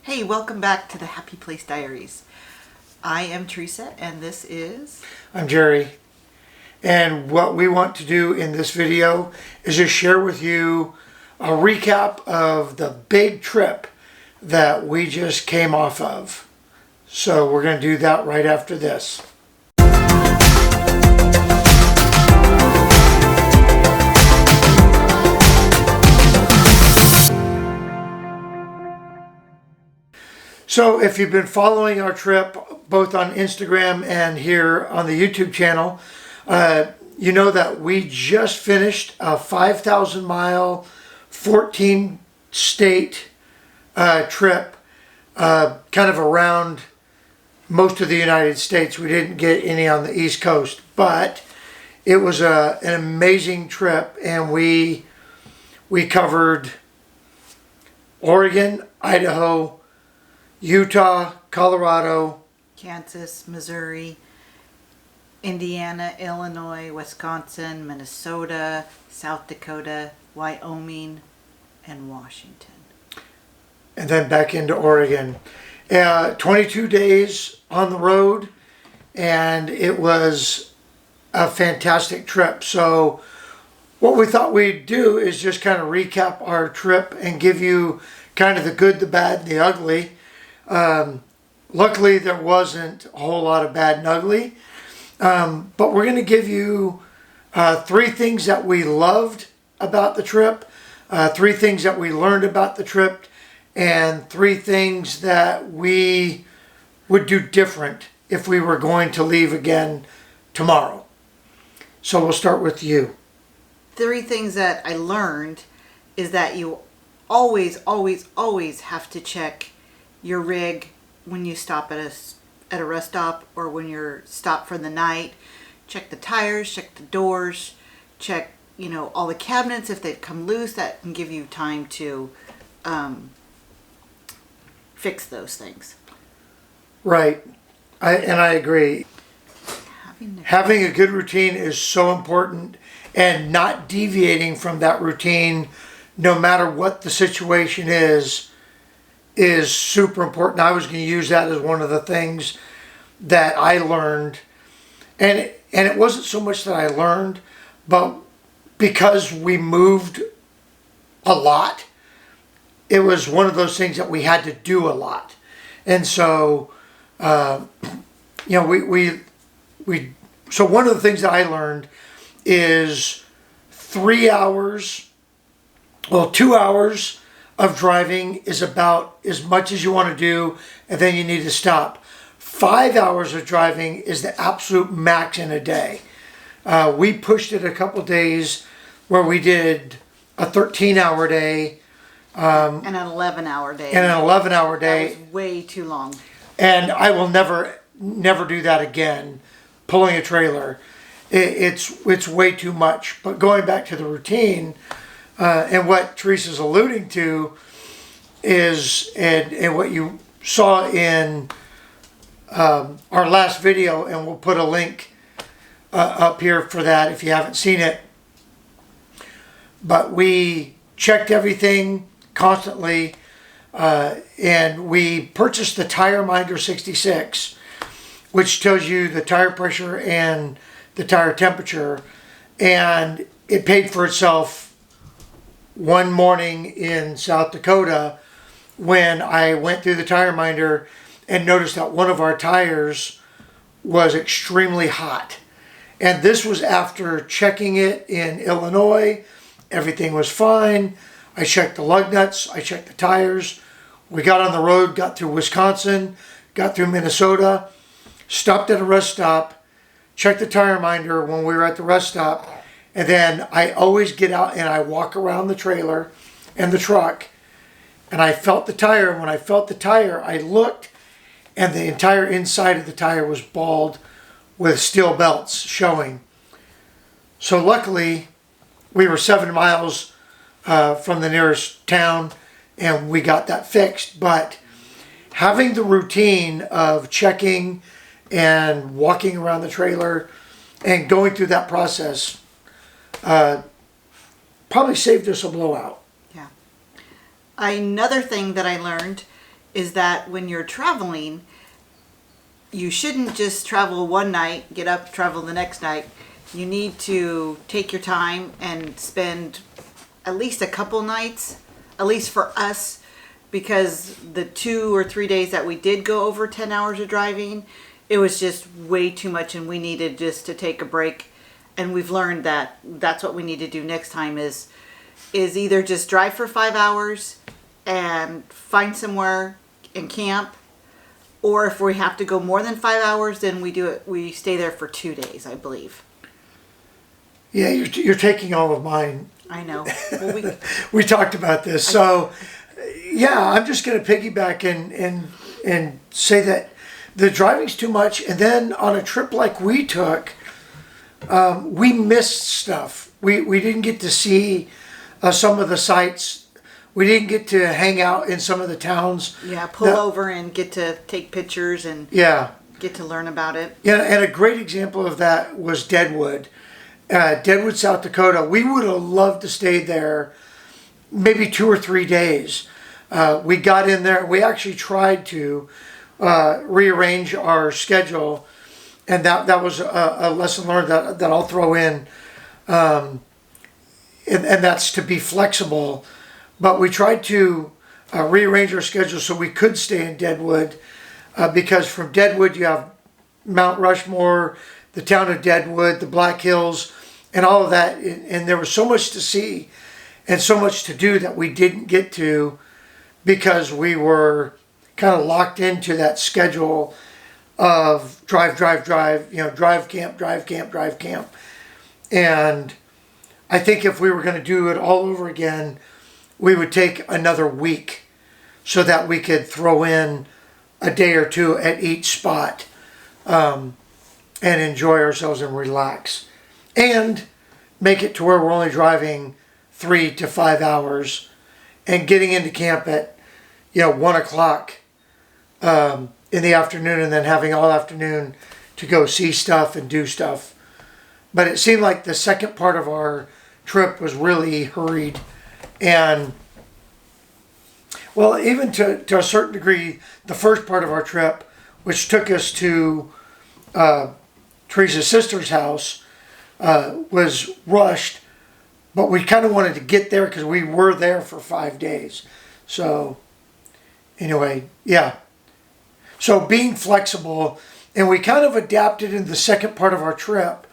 Hey, welcome back to the Happy Place Diaries. I am Teresa and this is... I'm Jerry, and what we want to do in this video is just share with you a recap of the big trip that we just came off of. So we're going to do that right after this. So if you've been following our trip both on Instagram and here on the YouTube channel, you know that we just finished a 5,000 mile, 14 state trip, kind of around most of the United States. We didn't get any on the East Coast, but it was an amazing trip, and we covered Oregon, Idaho, Utah, Colorado, Kansas, Missouri, Indiana, Illinois, Wisconsin, Minnesota, South Dakota, Wyoming, and Washington. and then back into Oregon. 22 days on the road, and it was a fantastic trip. So what we thought we'd do is just kind of recap our trip and give you kind of the good, the bad, and the ugly. Luckily, there wasn't a whole lot of bad and ugly, but we're going to give you 3 things that we loved about the trip, 3 things that we learned about the trip, and 3 things that we would do different if we were going to leave again tomorrow. So we'll start with you. 3 things that I learned is that you always have to check your rig when you stop at a rest stop or when you're stopped for the night. Check the tires, check the doors, check all the cabinets if they've come loose. That can give you time to fix those things. Right, I agree. Having a good routine is so important, and not deviating from that routine, no matter what the situation is super important. I was going to use that as one of the things that I learned. And it wasn't so much that I learned, but because we moved a lot, it was one of those things that we had to do a lot. And so, so one of the things that I learned is 2 hours of driving is about as much as you want to do, and then you need to stop. 5 hours of driving is the absolute max in a day. We pushed it a couple days where we did a 13-hour day. And an 11-hour day. And an 11-hour day. That was way too long. And I will never do that again, pulling a trailer. It's way too much. But going back to the routine, and what Teresa's alluding to is, and what you saw in our last video, and we'll put a link up here for that if you haven't seen it. But we checked everything constantly, and we purchased the Tire Minder 66, which tells you the tire pressure and the tire temperature, and it paid for itself one morning in South Dakota when I went through the Tire Minder and noticed that one of our tires was extremely hot. And this was after checking it in Illinois. Everything was fine. I checked the lug nuts. I checked the tires. We got on the road, got through Wisconsin, got through Minnesota, stopped at a rest stop, checked the Tire Minder when we were at the rest stop, and then I always get out and I walk around the trailer and the truck, and I felt the tire. And when I felt the tire, I looked, and the entire inside of the tire was balled with steel belts showing. So luckily, we were 7 miles from the nearest town, and we got that fixed. But having the routine of checking and walking around the trailer and going through that process probably saved us a blowout. Yeah. Another thing that I learned is that when you're traveling, you shouldn't just travel one night, get up, travel the next night. You need to take your time and spend at least a couple nights, at least for us, because the 2 or 3 days that we did go over 10 hours of driving, it was just way too much and we needed just to take a break. And we've learned that that's what we need to do next time is either just drive for 5 hours and find somewhere and camp, or if we have to go more than 5 hours, then we stay there for 2 days, I believe. Yeah, you're taking all of mine. I know. Well, we talked about this. So, yeah, I'm just going to piggyback and say that the driving's too much. And then on a trip like we took, we missed stuff. We didn't get to see some of the sites. We didn't get to hang out in some of the towns. Yeah, pull over and get to take pictures and get to learn about it. Yeah, and a great example of that was Deadwood. Deadwood, South Dakota. We would have loved to stay there maybe 2 or 3 days. We got in there. We actually tried to rearrange our schedule, and that was a lesson learned that I'll throw in. And that's to be flexible. But we tried to rearrange our schedule so we could stay in Deadwood, because from Deadwood you have Mount Rushmore, the town of Deadwood, the Black Hills, and all of that. And there was so much to see and so much to do that we didn't get to because we were kind of locked into that schedule of drive, drive, drive camp, drive camp, drive camp. And I think if we were going to do it all over again, we would take another week so that we could throw in a day or two at each spot, and enjoy ourselves and relax. And make it to where we're only driving 3 to 5 hours and getting into camp at 1 o'clock in the afternoon, and then having all afternoon to go see stuff and do stuff. But it seemed like the second part of our trip was really hurried, and well, even to a certain degree, the first part of our trip, which took us to Teresa's sister's house, was rushed, but we kind of wanted to get there because we were there for 5 days. So anyway, yeah. So being flexible, and we kind of adapted in the second part of our trip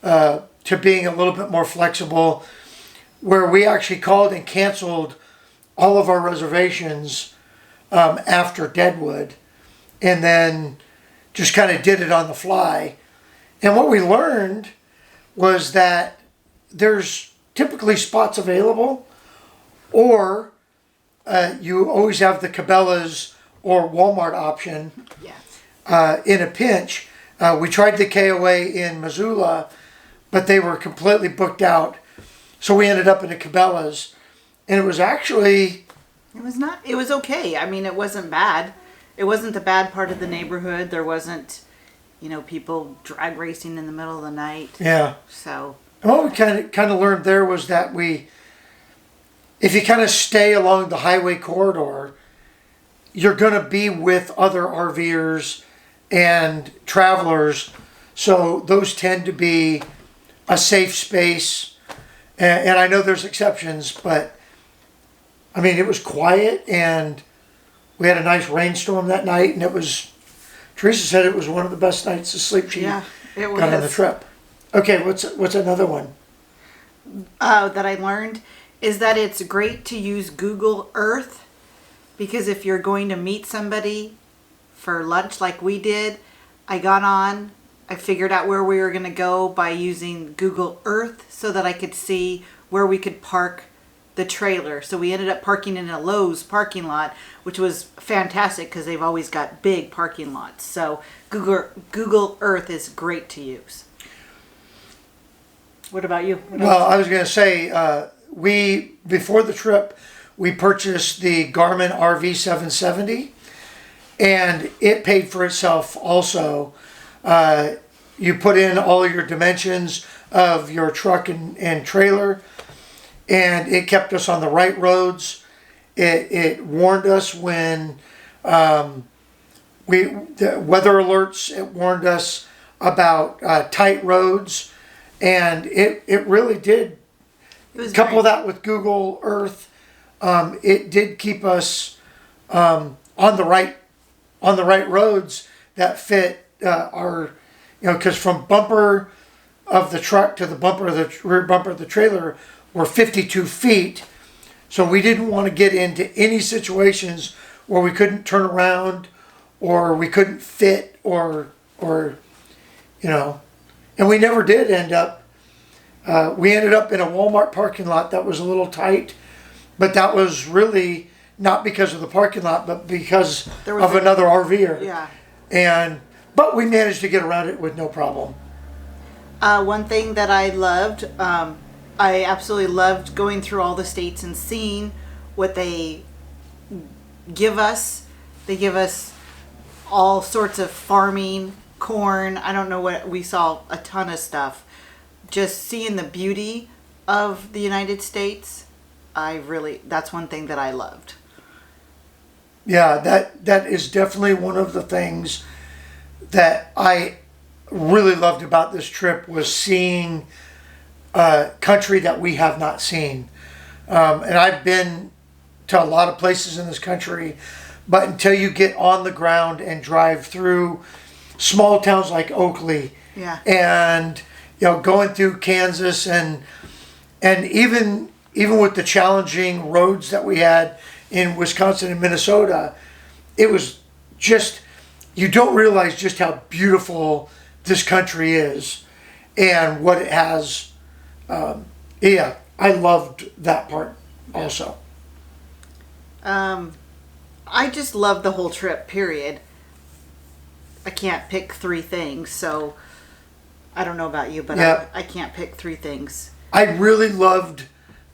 to being a little bit more flexible, where we actually called and canceled all of our reservations after Deadwood, and then just kind of did it on the fly. And what we learned was that there's typically spots available, or you always have the Cabela's or Walmart option. Yes. In a pinch. We tried the KOA in Missoula, but they were completely booked out. So we ended up in a Cabela's, and it was actually... It was okay. I mean, it wasn't bad. It wasn't the bad part of the neighborhood. There wasn't, people drag racing in the middle of the night. Yeah. So... And what we kind of learned there was that if you kind of stay along the highway corridor, you're going to be with other RVers and travelers. So those tend to be a safe space. And I know there's exceptions, but I mean, it was quiet, and we had a nice rainstorm that night, and Teresa said it was one of the best nights of sleep she got on the trip. Okay, what's another one? That I learned is that it's great to use Google Earth, because if you're going to meet somebody for lunch like we did, I figured out where we were going to go by using Google Earth so that I could see where we could park the trailer. So we ended up parking in a Lowe's parking lot, which was fantastic because they've always got big parking lots. So Google Earth is great to use. What about you? Well, I was going to say, before the trip, we purchased the Garmin RV 770, and it paid for itself also. You put in all your dimensions of your truck and trailer, and it kept us on the right roads. It warned us when The weather alerts, it warned us about tight roads, and it really did. It was Couple very, that with Google Earth, it did keep us on the right roads that fit our, because from bumper of the truck to the bumper of the rear bumper of the trailer were 52 feet. So we didn't want to get into any situations where we couldn't turn around or we couldn't fit or and we never did end up. We ended up in a Walmart parking lot that was a little tight, but that was really not because of the parking lot, but because of another RVer. yeah. But we managed to get around it with no problem. One thing that I loved, I absolutely loved going through all the states and seeing what they give us. They give us all sorts of farming, corn. I don't know what, we saw a ton of stuff. Just seeing the beauty of the United States, that's one thing that I loved. Yeah, that is definitely one of the things that I really loved about this trip was seeing a country that we have not seen. And I've been to a lot of places in this country, but until you get on the ground and drive through small towns like Oakley, Yeah. and going through Kansas and even with the challenging roads that we had in Wisconsin and Minnesota, it was just, you don't realize just how beautiful this country is and what it has. Yeah, I loved that part also. I just loved the whole trip, period. I can't pick three things, so I don't know about you, but Yeah. I can't pick three things. I really loved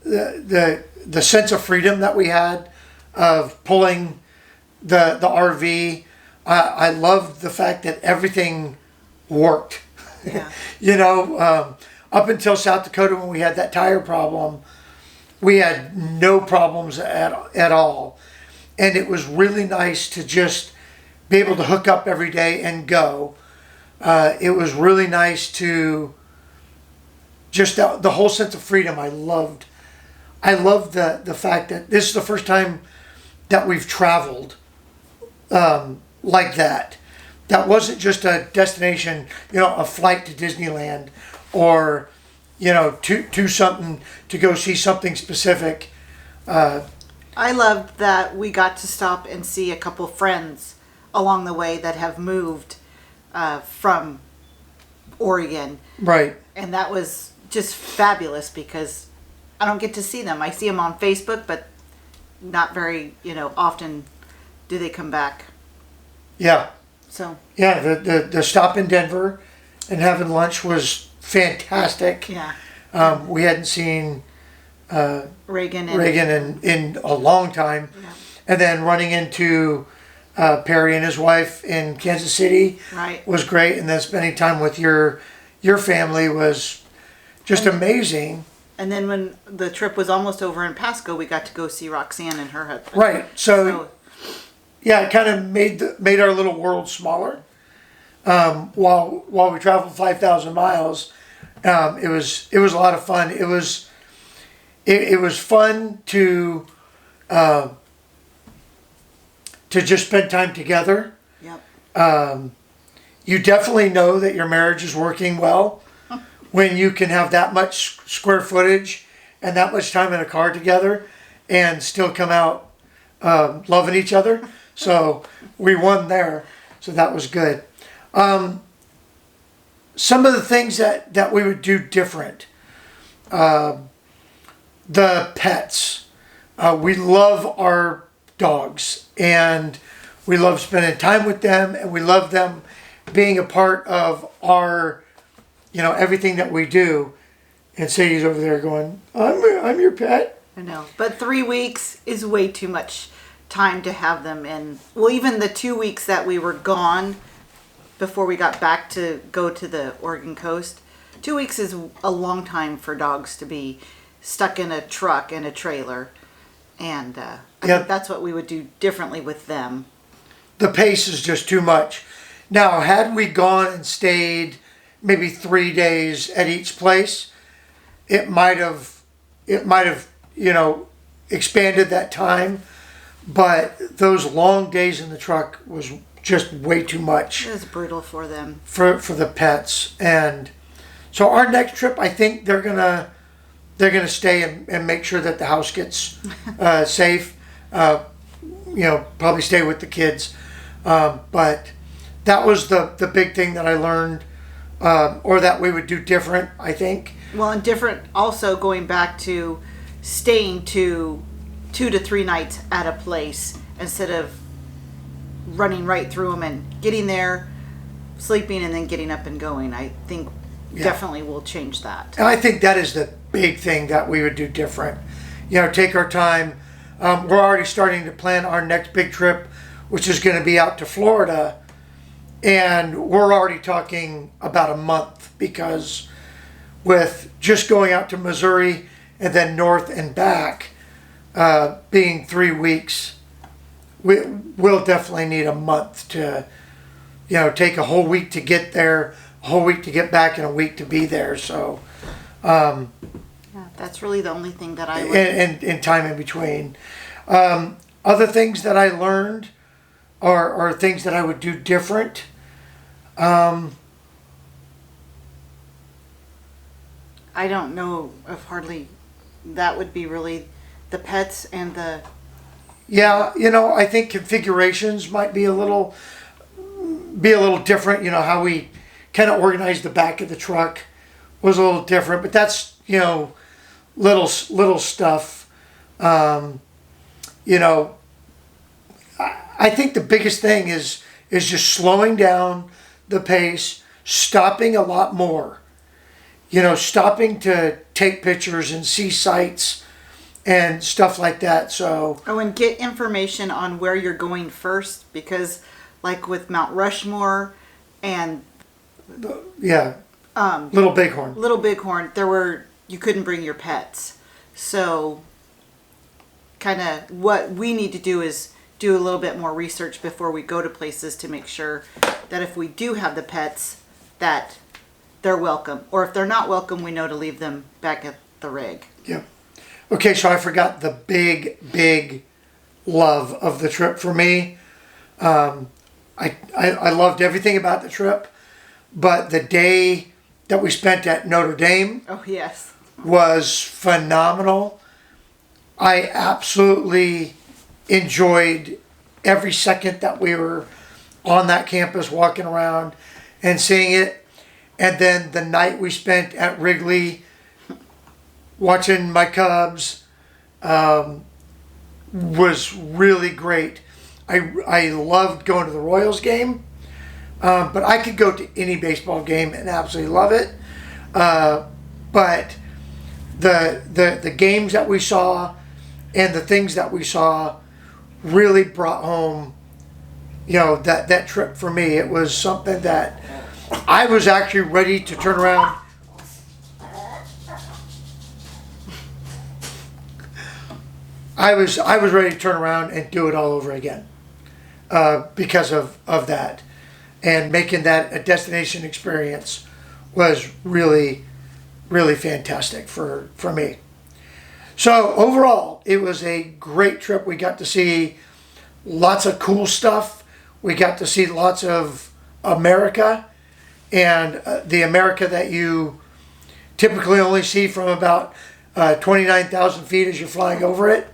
the sense of freedom that we had of pulling the RV. I loved the fact that everything worked. Yeah. Up until South Dakota when we had that tire problem, we had no problems at all. And it was really nice to just be able to hook up every day and go. It was really nice to just the whole sense of freedom. I loved the fact that this is the first time that we've traveled like that. That wasn't just a destination, a flight to Disneyland or, to something, to go see something specific. I loved that we got to stop and see a couple friends along the way that have moved from Oregon. Right. And that was just fabulous because I don't get to see them. I see them on Facebook, but not very, often do they come back. Yeah. So. Yeah, the stop in Denver and having lunch was fantastic. Yeah. We hadn't seen Reagan in a long time. Yeah. And then running into Perry and his wife in Kansas City Right. was great. And then spending time with your family was just amazing. And then when the trip was almost over in Pasco, we got to go see Roxanne and her husband. Right. So yeah, it kind of made our little world smaller. While we traveled 5,000 miles, it was a lot of fun. It was fun to just spend time together. Yep. You definitely know that your marriage is working well when you can have that much square footage and that much time in a car together and still come out loving each other. So we won there. So that was good. Some of the things that we would do different. The pets. We love our dogs and we love spending time with them and we love them being a part of our, everything that we do. And Sadie's over there going, I'm your pet. I know. But 3 weeks is way too much time to have them in. Well, even the 2 weeks that we were gone before we got back to go to the Oregon coast, 2 weeks is a long time for dogs to be stuck in a truck and a trailer. And I think that's what we would do differently with them. the pace is just too much. Now, had we gone and stayed maybe 3 days at each place, it might have, you know, expanded that time. But those long days in the truck was just way too much. It was brutal for them. For the pets. And so our next trip, I think they're gonna stay and make sure that the house gets safe. You know, probably stay with the kids. But that was the big thing that I learned, or that we would do different, I think. Well, and different also going back to staying 2 to 3 nights at a place instead of running right through them and getting there, sleeping, and then getting up and going. I think definitely will change that. And I think that is the big thing that we would do different. You know, take our time. We're already starting to plan our next big trip, which is going to be out to Florida. And we're already talking about a month, because with just going out to Missouri and then north and back, being 3 weeks, we'll definitely need a month to, you know, take a whole week to get there, a whole week to get back, and a week to be there. So, yeah, that's really the only thing that I would... and time in between. Other things that I learned are things that I would do different. I don't know if hardly that would be really the pets and the... Yeah, you know, I think configurations might be a little different. You know, how we kind of organized the back of the truck was a little different, but that's, you know, little stuff. You know, I think the biggest thing is just slowing down the pace, stopping a lot more. You know, stopping to take pictures and see sights and stuff like that. So, oh, and get information on where you're going first, because like with Mount Rushmore and yeah, Little Bighorn, you couldn't bring your pets. So kind of what we need to do is do a little bit more research before we go to places to make sure that if we do have the pets, that they're welcome. Or if they're not welcome, we know to leave them back at the rig. Yeah. Okay, so I forgot the big love of the trip for me. I loved everything about the trip, but the day that we spent at Notre Dame, oh yes, was phenomenal. I absolutely enjoyed every second that we were on that campus, walking around and seeing it. And then the night we spent at Wrigley watching my Cubs was really great. I loved going to the Royals game, but I could go to any baseball game and absolutely love it. But the games that we saw and the things that we saw really brought home, you know, that trip for me. It was something that I was actually ready to turn around. I was ready to turn around and do it all over again, because of that, and making that a destination experience was really fantastic for me. So overall, it was a great trip. We got to see lots of cool stuff. We got to see lots of America, and the America that you typically only see from about 29,000 feet as you're flying over it.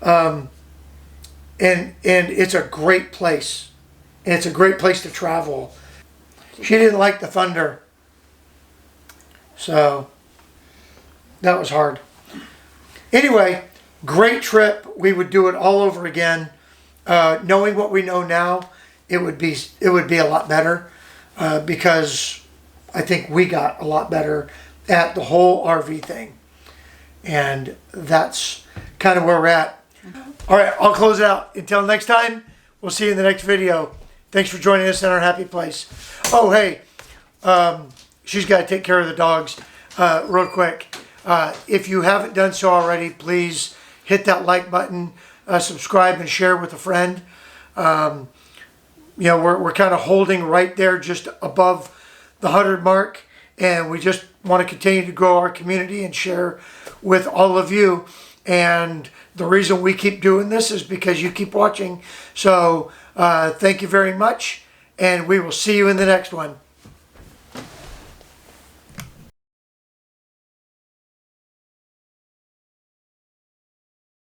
And it's a great place. And it's a great place to travel. She didn't like the thunder, so that was hard. Anyway, great trip. We would do it all over again. Knowing what we know now, it would be a lot better, because I think we got a lot better at the whole RV thing, and that's kind of where we're at. All right, I'll close it out. Until next time, we'll see you in the next video. Thanks for joining us in our happy place. Oh, hey, she's got to take care of the dogs real quick. If you haven't done so already, please hit that like button, subscribe, and share with a friend. you know, we're kind of holding right there just above the 100 mark, and we just want to continue to grow our community and share with all of you. And the reason we keep doing this is because you keep watching. So thank you very much, and we will see you in the next one.